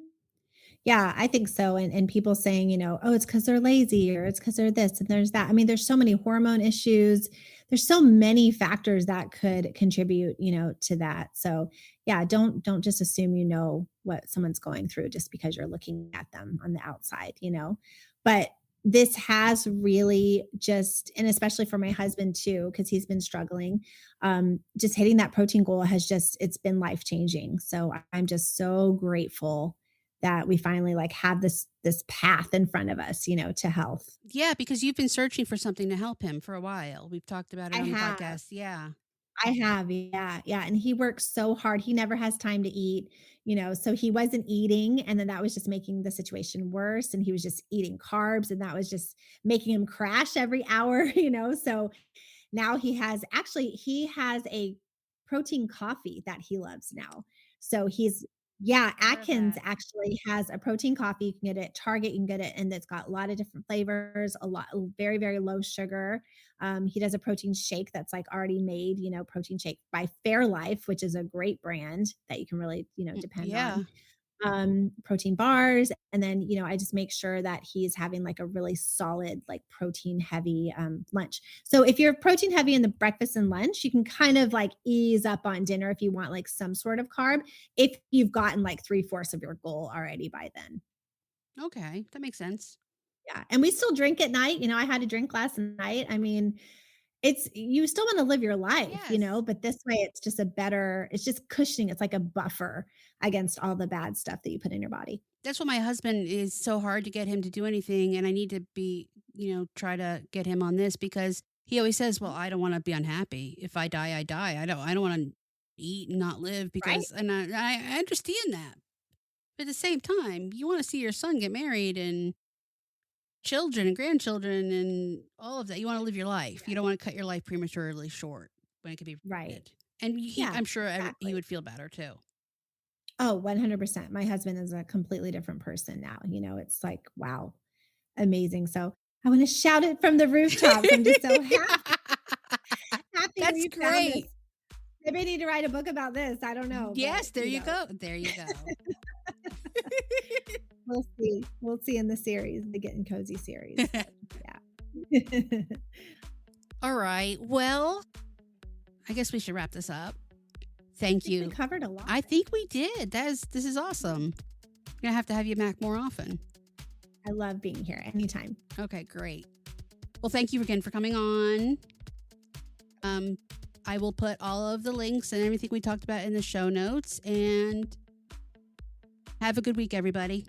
Yeah, I think so, and people saying, "Oh, it's because 'cause they're lazy or it's because 'cause they're this and there's that." I mean, there's so many hormone issues. There's so many factors that could contribute, to that. So, yeah, don't just assume you know what someone's going through just because you're looking at them on the outside. But this has really just and especially for my husband too, because 'cause he's been struggling, just hitting that protein goal has just it's been life-changing. So, I'm just so grateful that we finally like have this path in front of us, to health. Yeah, because you've been searching for something to help him for a while. We've talked about it I on the have. podcast. Yeah. I have, yeah, yeah, and he works so hard. He never has time to eat, so he wasn't eating, and then that was just making the situation worse, and he was just eating carbs, and that was just making him crash every hour, so now he has a protein coffee that he loves now. So he's yeah, Heard of Atkins that. actually has a protein coffee. You can get it at Target, you can get it, and it's got a lot of different flavors, a lot very, very low sugar. He does a protein shake that's like already made, protein shake by Fairlife, which is a great brand that you can really, depend on Yeah. protein bars. And then, I just make sure that he's having like a really solid, like protein heavy lunch. So if you're protein heavy in the breakfast and lunch, you can kind of like ease up on dinner if you want like some sort of carb, if you've gotten like three-fourths of your goal already by then. Okay. That makes sense. Yeah. And we still drink at night. I had a drink last night. I mean, it's you still want to live your life, Yes. but this way it's just cushioning. It's like a buffer against all the bad stuff that you put in your body. That's what my husband is so hard to get him to do anything, and I need to be, try to get him on this because he always says, "Well, I don't want to be unhappy. If I die, I die. I don't want to eat and not live Right? because." And I understand that, but at the same time, you want to see your son get married and children and grandchildren and all of that. You want to live your life. You don't want to cut your life prematurely short when it could be Right. prevented. And Yeah, I'm sure he exactly. would feel better too. Oh, 100%. My husband is a completely different person now. It's like, wow, amazing. So I want to shout it from the rooftops. I'm just so happy That's we found this. great. Maybe I need to write a book about this. I don't know, but Yes, there you go. There you go. we'll see. We'll see in the series, the Getting Cozy series. But yeah. All right. Well, I guess we should wrap this up. Thank I think we you. covered a lot. I think we did. This is awesome. Gonna have to have you back more often. I love being here anytime. Okay, great. Well, thank you again for coming on. I will put all of the links and everything we talked about in the show notes, and have a good week, everybody.